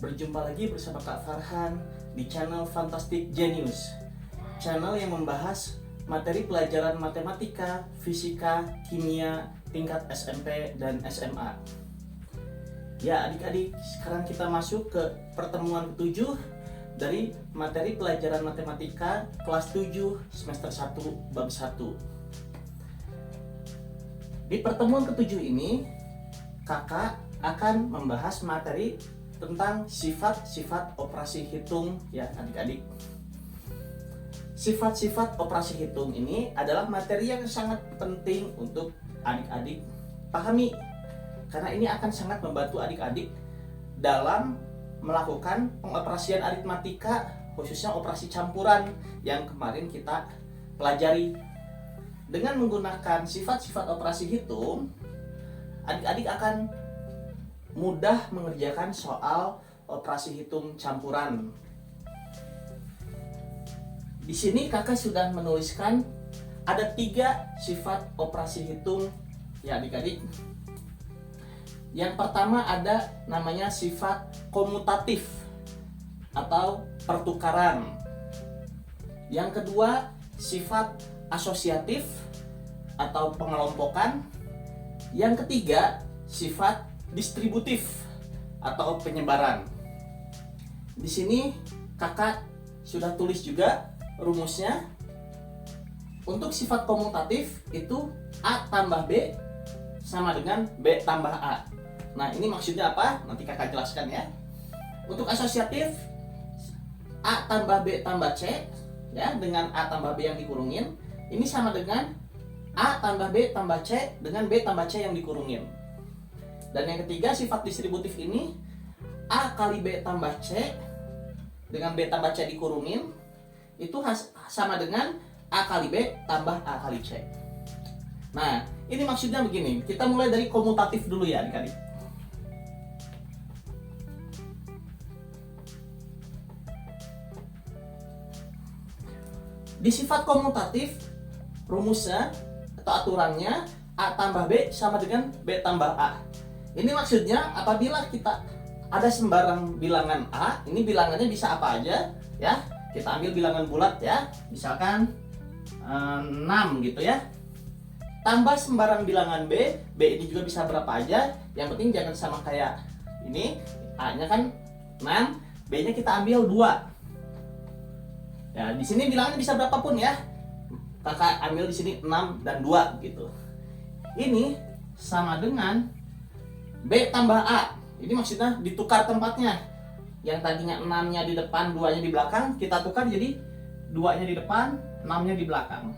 Berjumpa lagi bersama Kak Farhan di channel Fantastic Genius, channel yang membahas materi pelajaran matematika, fisika, kimia tingkat SMP dan SMA. Ya adik-adik, sekarang kita masuk ke pertemuan ke-7 dari materi pelajaran matematika kelas 7 semester 1 bab 1. Di pertemuan ke-7 ini, kakak akan membahas materi tentang sifat-sifat operasi hitung ya adik-adik. Sifat-sifat operasi hitung ini adalah materi yang sangat penting untuk adik-adik pahami, karena ini akan sangat membantu adik-adik dalam melakukan pengoperasian aritmatika, khususnya operasi campuran yang kemarin kita pelajari. Dengan menggunakan sifat-sifat operasi hitung, adik-adik akan mudah mengerjakan soal operasi hitung campuran. Di sini kakak sudah menuliskan ada 3 sifat operasi hitung ya adik-adik. Yang pertama ada namanya sifat komutatif atau pertukaran. Yang kedua sifat asosiatif atau pengelompokan. Yang ketiga sifat distributif atau penyebaran. Di sini kakak sudah tulis juga rumusnya. Untuk sifat komutatif itu A tambah B sama dengan B tambah A. Nah ini maksudnya apa? Nanti kakak jelaskan ya. Untuk asosiatif A tambah B tambah C ya, dengan A tambah B yang dikurungin, ini sama dengan A tambah B tambah C dengan B tambah C yang dikurungin. Dan yang ketiga sifat distributif ini A kali B tambah C dengan B tambah C dikurungin, itu sama dengan A kali B tambah A kali C. Nah ini maksudnya begini, kita mulai dari komutatif dulu ya adik-adik. Di sifat komutatif rumusnya atau aturannya A tambah B sama dengan B tambah A. Ini maksudnya apabila kita ada sembarang bilangan A, ini bilangannya bisa apa aja ya. Kita ambil bilangan bulat ya, misalkan 6 gitu ya. Tambah sembarang bilangan B, B ini juga bisa berapa aja. Yang penting jangan sama kayak ini, A-nya kan 6, B-nya kita ambil 2. Ya, di sini bilangannya bisa berapapun ya. Kakak ambil di sini 6 dan 2 gitu. Ini sama dengan B tambah A. Ini maksudnya ditukar tempatnya. Yang tadinya 6-nya di depan, 2-nya di belakang, kita tukar jadi 2-nya di depan, 6-nya di belakang.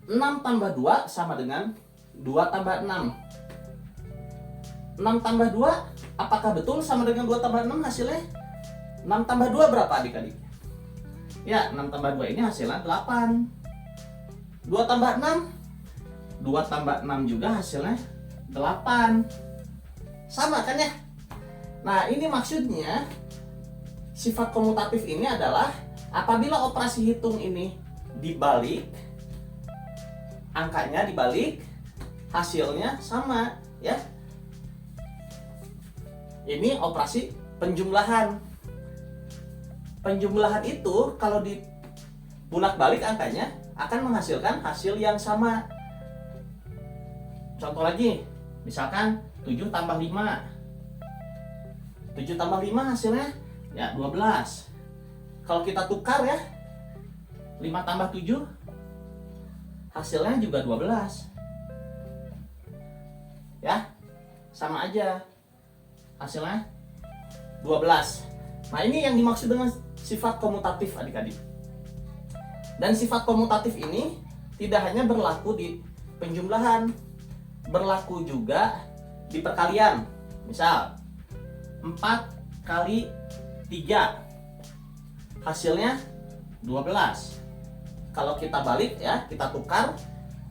6 tambah 2 sama dengan 2 tambah 6. 6 tambah 2, apakah betul sama dengan 2 tambah 6 hasilnya? 6 tambah 2 berapa adik-adik? Ya, 6 tambah 2 ini hasilnya 8. 2 tambah 6, 2 tambah 6 juga hasilnya 8. Sama kan ya? Nah ini maksudnya sifat komutatif ini adalah apabila operasi hitung ini dibalik, angkanya dibalik, hasilnya sama ya. Ini operasi penjumlahan. Penjumlahan itu kalau dibulak-balik angkanya akan menghasilkan hasil yang sama. Contoh lagi, misalkan 7 tambah 5. 7 tambah 5 hasilnya ya 12. Kalau kita tukar ya, 5 tambah 7 hasilnya juga 12. Ya, sama aja hasilnya 12. Nah ini yang dimaksud dengan sifat komutatif adik-adik. Dan sifat komutatif ini tidak hanya berlaku di penjumlahan, berlaku juga di perkalian. Misal 4 kali 3 hasilnya 12. Kalau kita balik ya, kita tukar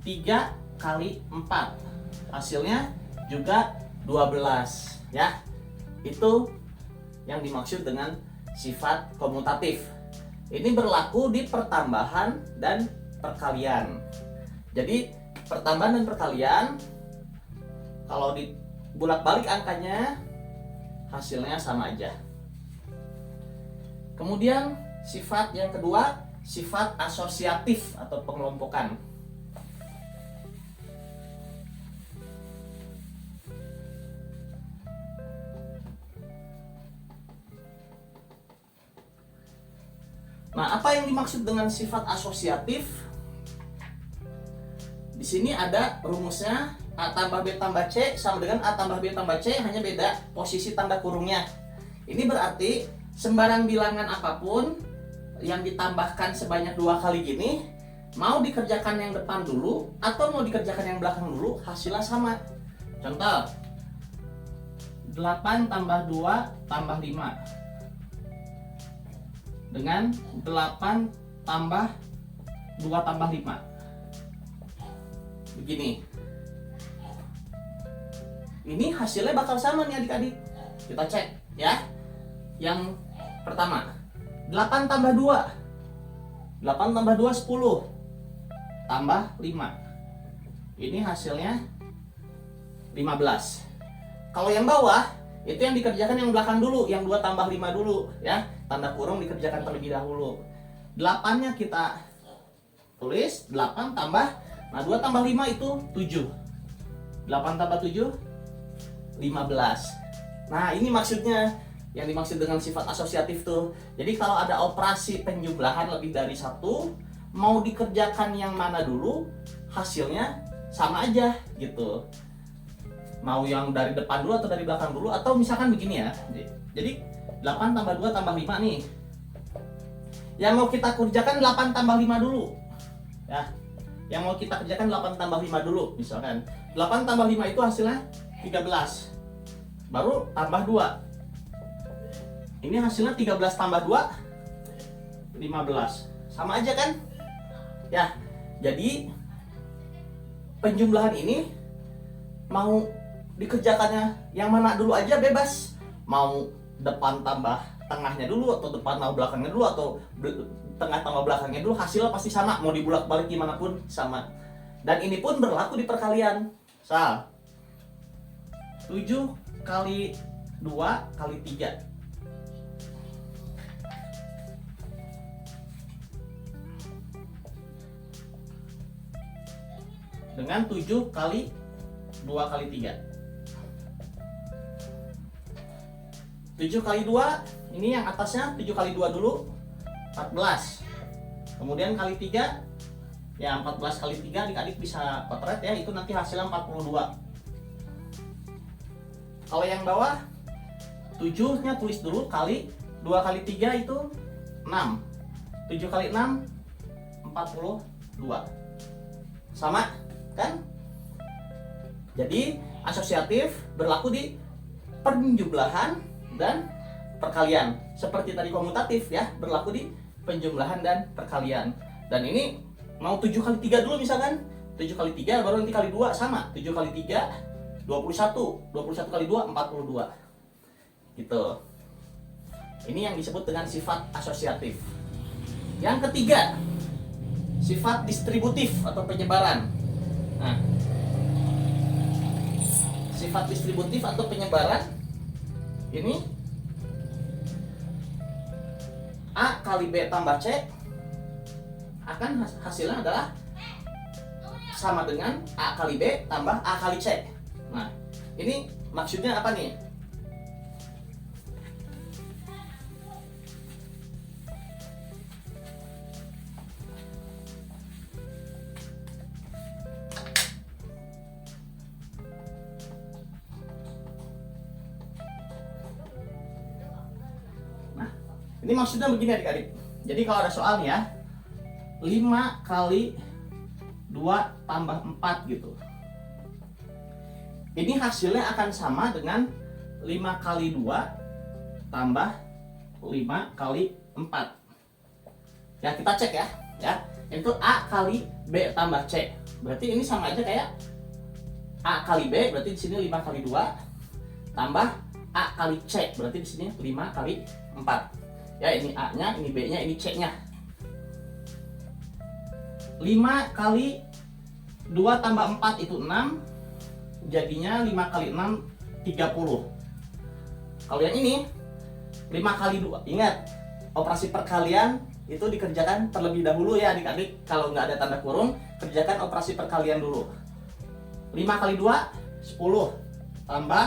3 kali 4 hasilnya juga 12 ya. Itu yang dimaksud dengan sifat komutatif. Ini berlaku di pertambahan dan perkalian. Jadi pertambahan dan perkalian kalau dibulak-balik angkanya hasilnya sama aja. Kemudian sifat yang kedua, sifat asosiatif atau pengelompokan. Nah, apa yang dimaksud dengan sifat asosiatif? Di sini ada rumusnya, A tambah B tambah C sama dengan A tambah B tambah C, hanya beda posisi tanda kurungnya. Ini berarti sembarang bilangan apapun yang ditambahkan sebanyak 2 kali gini, mau dikerjakan yang depan dulu atau mau dikerjakan yang belakang dulu, hasilnya sama. Contoh, 8 tambah 2 tambah 5 dengan 8 tambah 2 tambah 5. Begini. Ini hasilnya bakal sama nih adik-adik. Kita cek ya. Yang pertama, 8 tambah 2. 8 tambah 2 10. Tambah 5. Ini hasilnya 15. Kalau yang bawah, itu yang dikerjakan yang belakang dulu, yang 2 tambah 5 dulu ya. Tanda kurung dikerjakan terlebih dahulu. 8-nya kita tulis 8 tambah, nah 2 tambah 5 itu 7. 8 tambah 7 15. Nah, ini maksudnya yang dimaksud dengan sifat asosiatif tuh. Jadi kalau ada operasi penjumlahan lebih dari satu, mau dikerjakan yang mana dulu, hasilnya sama aja gitu. Mau yang dari depan dulu atau dari belakang dulu, atau misalkan begini ya. Jadi 8 tambah 2 tambah 5 nih. Yang mau kita kerjakan 8 tambah 5 dulu. Ya. Yang mau kita kerjakan 8 tambah 5 dulu, misalkan. 8 tambah 5 itu hasilnya 13. Baru tambah 2. Ini hasilnya 13 tambah 2 15. Sama aja kan? Ya. Jadi penjumlahan ini mau dikerjakannya yang mana dulu aja bebas. Mau depan tambah tengahnya dulu, atau depan tambah belakangnya dulu, atau tengah tambah belakangnya dulu, hasilnya pasti sama. Mau dibulak-balik gimana pun sama. Dan ini pun berlaku di perkalian. 7 kali 2 kali 3. Dengan 7 kali 2 kali 3. 7 kali 2, ini yang atasnya 7 kali 2 dulu, 14. Kemudian kali 3, ya 14 kali 3 adik-adik bisa potret ya, itu nanti hasilnya 42. Kalau yang bawah, 7-nya tulis dulu, kali 2 kali 3 itu 6. 7 kali 6, 42. Sama kan? Jadi asosiatif berlaku di penjumlahan dan perkalian. Seperti tadi komutatif ya, berlaku di penjumlahan dan perkalian. Dan ini mau 7 kali 3 dulu misalkan. 7 kali 3 baru nanti kali 2 sama. 7 kali 3 21. 21 kali 2 42. Gitu. Ini yang disebut dengan sifat asosiatif. Yang ketiga, sifat distributif atau penyebaran. Nah, sifat distributif atau penyebaran ini A kali B tambah C akan hasilnya adalah sama dengan A kali B tambah A kali C. Nah, ini maksudnya apa nih? Ini maksudnya begini adik-adik. Jadi kalau ada soal nih ya, 5 kali 2 tambah 4 gitu. Ini hasilnya akan sama dengan 5 kali 2 tambah 5 kali 4. Ya kita cek ya. Itu A kali B tambah C. Berarti ini sama aja kayak A kali B, berarti di sini 5 kali 2 tambah A kali C, berarti di sini 5 kali 4. Ya, ini A-nya, ini B-nya, ini C-nya. 5 kali 2 tambah 4 itu 6. Jadinya 5 kali 6 30. Kalau yang ini 5 kali 2, ingat operasi perkalian itu dikerjakan terlebih dahulu ya adik-adik. Kalau nggak ada tanda kurung, kerjakan operasi perkalian dulu. 5 kali 2, 10. Tambah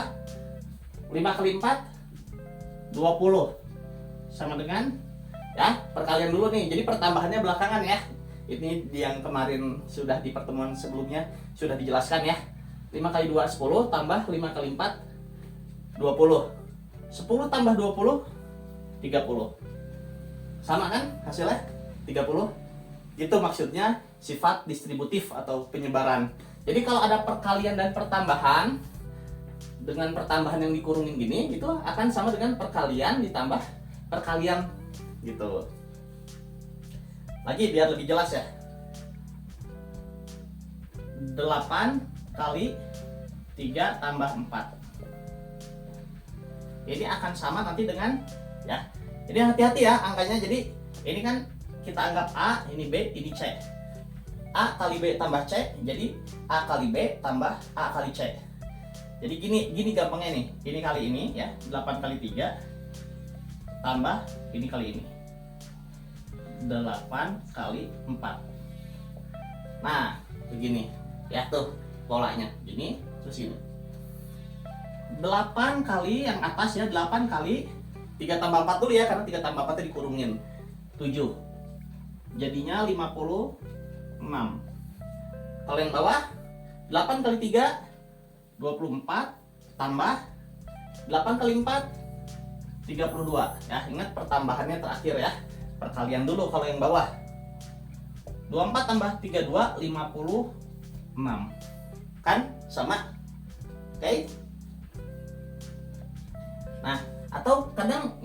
5 kali 4, 20. Sama dengan, ya, perkalian dulu nih. Jadi pertambahannya belakangan ya. Ini yang kemarin sudah di pertemuan sebelumnya sudah dijelaskan ya. 5 kali 2, 10. Tambah 5 kali 4, 20. 10 tambah 20, 30. Sama kan hasilnya? 30. Itu maksudnya sifat distributif atau penyebaran. Jadi kalau ada perkalian dan pertambahan, dengan pertambahan yang dikurungin gini, itu akan sama dengan perkalian ditambah perkalian gitu. Lagi biar lebih jelas ya. 8 kali 3 tambah 4. Ini akan sama nanti dengan, ya. Jadi hati-hati ya angkanya. Jadi ini kan kita anggap A, ini B, ini C. A kali B tambah C, jadi A kali B tambah A kali C. Jadi gini gampangnya nih. Ini kali ini ya, 8 kali 3 tambah ini kali ini. 8 kali 4. Nah, begini. Ya tuh polanya. Gini, terus ini. 8 kali yang atas ya, 8 kali 3 tambah 4 dulu ya, karena 3 tambah 4 dikurungin 7. Jadinya 56. Kalau yang bawah 8 kali 3 24 tambah 8 kali 4 32 ya. Ingat pertambahannya terakhir ya. Perkalian dulu kalau yang bawah. 24 tambah 32 56. Kan sama? Oke. Nah, atau kadang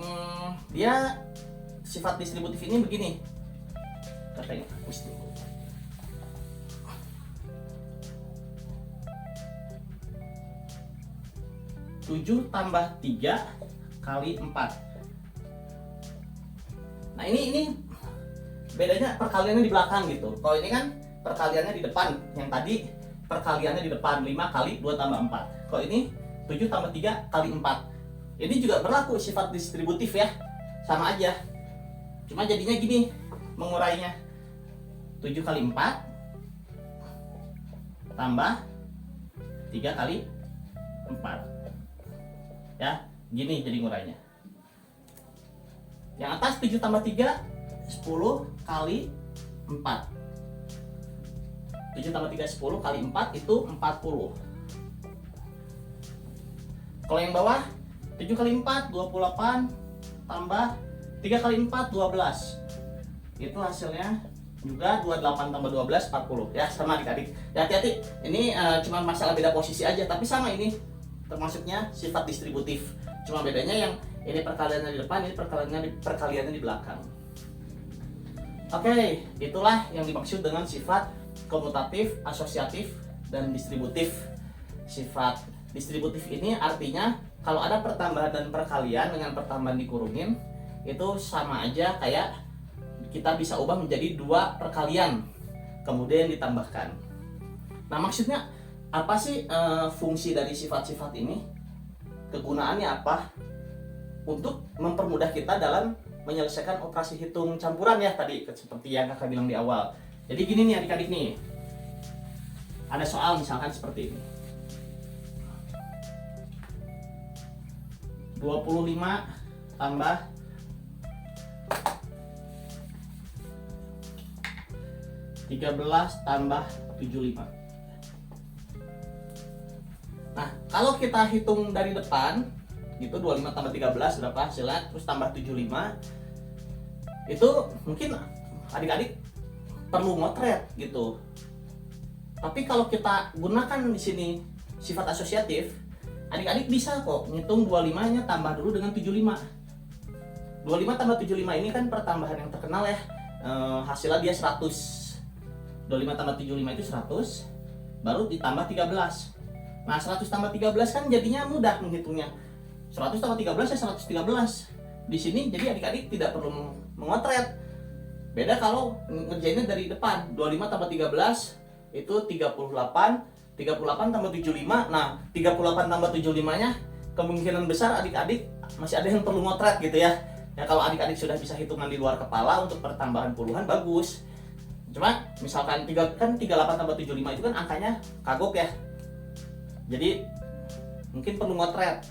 dia sifat distributif ini begini. Katanya 7 tambah 3 kali 4. Nah ini bedanya perkaliannya di belakang gitu. Kalau ini kan perkaliannya di depan. Yang tadi perkaliannya di depan, 5 kali 2 tambah 4. Kalau ini 7 tambah 3 kali 4. Ini juga berlaku sifat distributif ya. Sama aja. Cuma jadinya gini mengurainya. 7 kali 4 tambah 3 kali 4. Ya, gini jadi ngurainya. Yang atas 7 tambah 3 10 kali 4. 7 tambah 3 10 kali 4 itu 40. Kalau yang bawah 7 kali 4 28 tambah 3 kali 4 12. Itu hasilnya juga 28 tambah 12 40 ya, sama adik-adik. Ya, hati-hati. Ini cuma masalah beda posisi aja, tapi sama ini. Termasuknya sifat distributif. Cuma bedanya yang ini perkaliannya di depan, ini perkaliannya di belakang. Oke, itulah yang dimaksud dengan sifat komutatif, asosiatif, dan distributif. Sifat distributif ini artinya kalau ada pertambahan dan perkalian dengan pertambahan dikurungin, itu sama aja kayak kita bisa ubah menjadi 2 perkalian kemudian ditambahkan. Nah, maksudnya apa sih fungsi dari sifat-sifat ini? Kegunaannya apa? Untuk mempermudah kita dalam menyelesaikan operasi hitung campuran ya tadi, seperti yang kakak bilang di awal. Jadi gini nih adik-adik nih. Ada soal misalkan seperti ini. 25 tambah 13 tambah 75. Nah, kalau kita hitung dari depan, gitu 25 tambah 13 berapa hasilnya, terus tambah 75, itu mungkin adik-adik perlu motret gitu. Tapi kalau kita gunakan di sini sifat asosiatif, adik-adik bisa kok ngitung 25-nya tambah dulu dengan 75. 25 tambah 75 ini kan pertambahan yang terkenal ya. Hasilnya dia 100. 25 tambah 75 itu 100, baru ditambah 13. Nah, 100 tambah 13 kan jadinya mudah menghitungnya. 100 tambah 13 ya 113. Di sini jadi adik-adik tidak perlu memotret. Beda kalau ngerjainnya dari depan. 25 tambah 13 itu 38. 38 tambah 75. Nah, 38 tambah 75-nya kemungkinan besar adik-adik masih ada yang perlu motret gitu ya. Ya kalau adik-adik sudah bisa hitungan di luar kepala untuk pertambahan puluhan bagus. Cuma misalkan 38 tambah 75 itu kan angkanya kagok ya. Jadi mungkin perlu motret.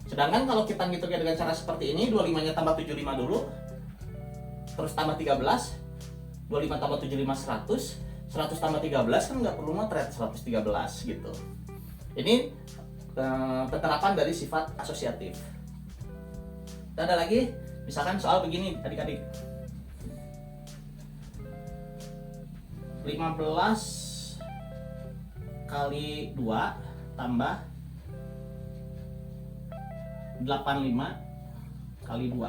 Sedangkan kalau kita ngitungnya dengan cara seperti ini, 25-nya tambah 75 dulu, terus tambah 13, 25 tambah 75 100, 100 tambah 13 kan nggak perlu motret, 113 gitu. Ini penerapan dari sifat asosiatif. Dan ada lagi, misalkan soal begini adik-adik. 15 kali 2 tambah 85 kali 2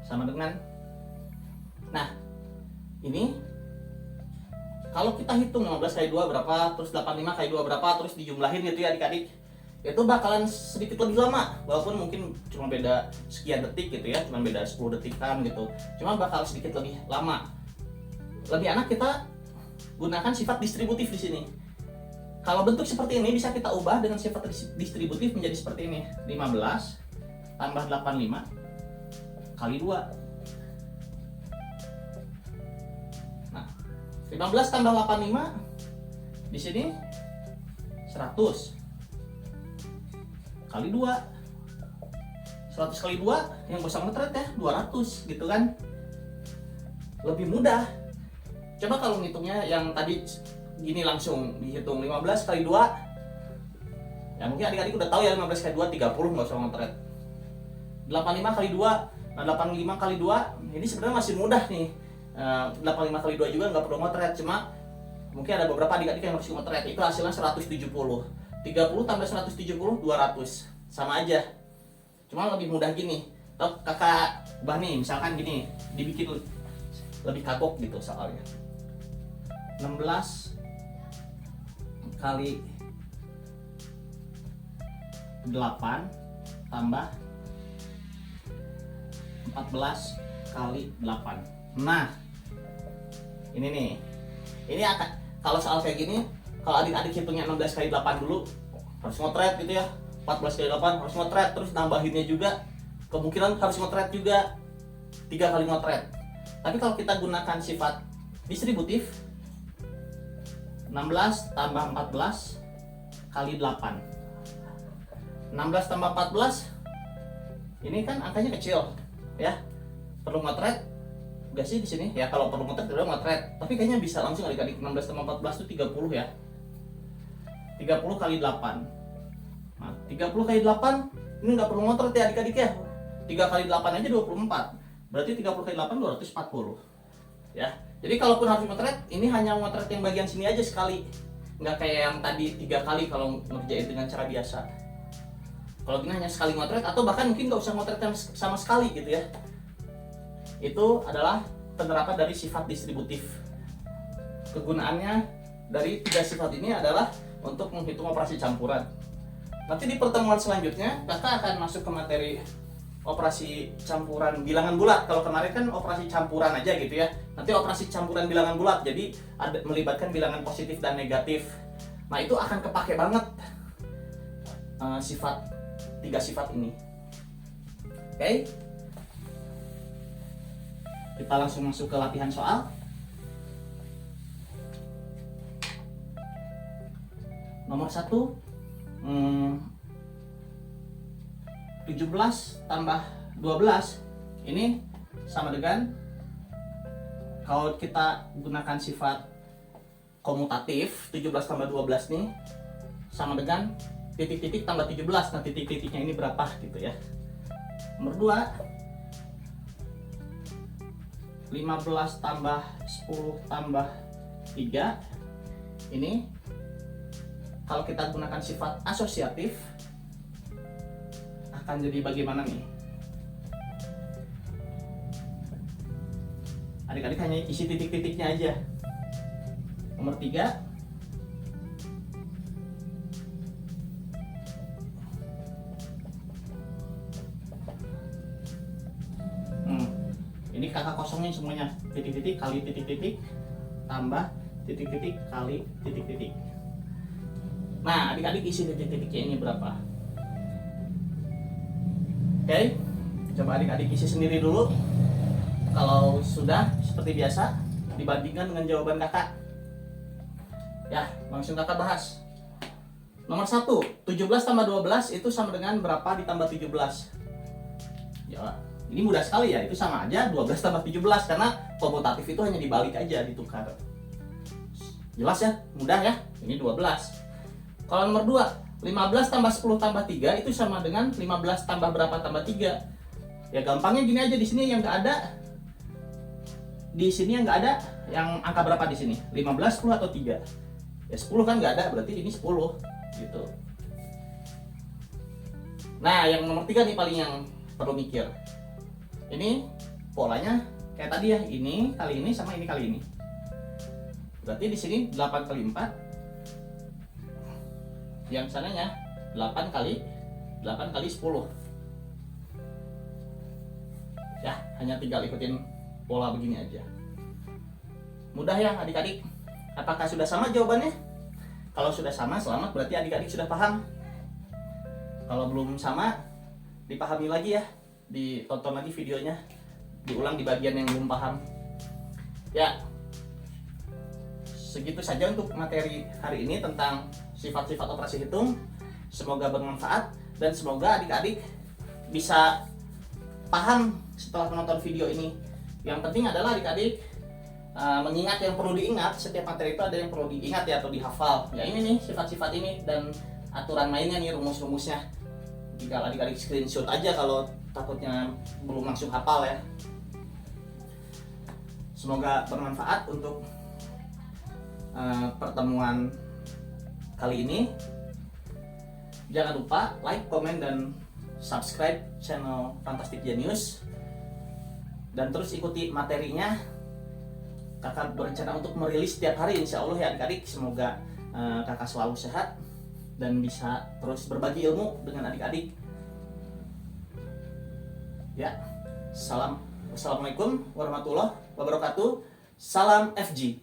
sama dengan, nah ini kalau kita hitung 15 kali 2 berapa, terus 85 kali 2 berapa, terus dijumlahin gitu ya adik-adik, itu bakalan sedikit lebih lama, walaupun mungkin cuma beda sekian detik gitu ya, cuma beda 10 detikan gitu, cuma bakal sedikit lebih lama. Lebih enak kita gunakan sifat distributif di sini. Kalau bentuk seperti ini bisa kita ubah dengan sifat distributif menjadi seperti ini. 15 tambah 85 kali 2. Nah, 15 tambah 85 di sini 100 kali 2. 100 kali 2 yang bisa ngetret ya 200 gitu kan. Lebih mudah. Coba kalau ngitungnya yang tadi gini langsung dihitung 15 kali 2. Ya mungkin adik-adik udah tahu ya 15 kali 2 30 nggak usah ngetret. 85 kali 2. Nah 85 kali 2 ini sebenarnya masih mudah nih. 85 kali 2 juga nggak perlu motret, cuma mungkin ada beberapa adik-adik yang harus motret. Itu hasilnya 170. 30 tambah 170 200. Sama aja. Cuma lebih mudah gini. Atau kakak ubah nih, misalkan gini, dibikin lebih kagok gitu soalnya. 16 kali 8 tambah 14 kali 8. Nah, ini nih. Ini akan, kalau soal kayak gini, kalau adik-adik hitungnya 16 kali 8 dulu, harus ngotret gitu ya. 14 kali 8 harus ngotret, terus nambahinnya juga kemungkinan harus ngotret juga 3 kali ngotret. Tapi kalau kita gunakan sifat distributif, 16 tambah 14 kali 8. 16 tambah 14 ini kan angkanya kecil ya. Perlu motret enggak sih di sini? Ya kalau perlu motret udah motret. Tapi kayaknya bisa langsung adik-adik. 16 tambah 14 itu 30 ya. 30 kali 8. Nah, 30 kali 8 ini nggak perlu motret ya adik-adik ya. 3 kali 8 aja 24. Berarti 30 kali 8 240. Ya. Jadi kalaupun harus motret, ini hanya motret yang bagian sini aja sekali. Nggak kayak yang tadi 3 kali kalau ngerjain dengan cara biasa. Kalau gini hanya sekali motret, atau bahkan mungkin nggak usah motret sama sekali gitu ya. Itu adalah penerapan dari sifat distributif. Kegunaannya dari 3 sifat ini adalah untuk menghitung operasi campuran. Nanti di pertemuan selanjutnya, kakak akan masuk ke materi operasi campuran bilangan bulat. Kalau kemarin kan operasi campuran aja gitu ya. Nanti operasi campuran bilangan bulat, jadi ada melibatkan bilangan positif dan negatif. Nah itu akan kepake banget sifat 3 sifat ini. Oke. Kita langsung masuk ke latihan soal. Nomor 1, 17 tambah 12 ini sama dengan, kalau kita gunakan sifat komutatif, 17 tambah 12 nih sama dengan titik-titik tambah 17. Nah titik-titiknya ini berapa gitu ya. Nomor 2, 15 tambah 10 tambah 3 ini kalau kita gunakan sifat asosiatif akan jadi bagaimana nih? Adik-adik hanya isi titik-titiknya aja. Nomor 3, ini kakak kosongin semuanya. Titik-titik kali titik-titik tambah titik-titik kali titik-titik. Nah adik-adik isi titik-titiknya ini berapa? Oke, coba adik-adik isi sendiri dulu. Kalau sudah, seperti biasa, dibandingkan dengan jawaban kakak. Ya, langsung kakak bahas. Nomor 1, 17 tambah 12 itu sama dengan berapa ditambah 17? Ya, ini mudah sekali ya, itu sama aja 12 tambah 17 karena komutatif itu hanya dibalik aja, ditukar. Jelas ya, mudah ya, ini 12. Kalau nomor 2, 15 tambah 10 tambah 3 itu sama dengan 15 tambah berapa tambah 3. Ya gampangnya gini aja, di sini yang nggak ada. Di sini yang nggak ada, yang angka berapa di sini? 15, 10 atau 3? Ya 10 kan nggak ada, berarti ini 10 gitu. Nah, yang nomor 3 nih paling yang perlu mikir. Ini polanya kayak tadi ya, ini kali ini sama ini kali ini. Berarti di sini 8 kali 4. Yang sananya 8 kali 10. Ya, hanya tinggal ikutin pola begini aja. Mudah ya adik-adik? Apakah sudah sama jawabannya? Kalau sudah sama, selamat, berarti adik-adik sudah paham. Kalau belum sama, dipahami lagi ya. Ditonton lagi videonya. Diulang di bagian yang belum paham. Ya, segitu saja untuk materi hari ini tentang sifat-sifat operasi hitung. Semoga bermanfaat dan semoga adik-adik bisa paham setelah menonton video ini. Yang penting adalah adik-adik mengingat yang perlu diingat. Setiap materi itu ada yang perlu diingat ya, atau dihafal. Ya ini nih sifat-sifat ini dan aturan mainnya nih, rumus-rumusnya. Jika adik-adik screenshot aja kalau takutnya belum langsung hafal ya. Semoga bermanfaat untuk pertemuan kali ini. Jangan lupa like, komen, dan subscribe channel Fantastic Genius. Dan terus ikuti materinya. Kakak berencana untuk merilis setiap hari insya Allah ya adik-adik. Semoga kakak selalu sehat dan bisa terus berbagi ilmu dengan adik-adik. Ya, assalamualaikum warahmatullahi wabarakatuh. Salam FG.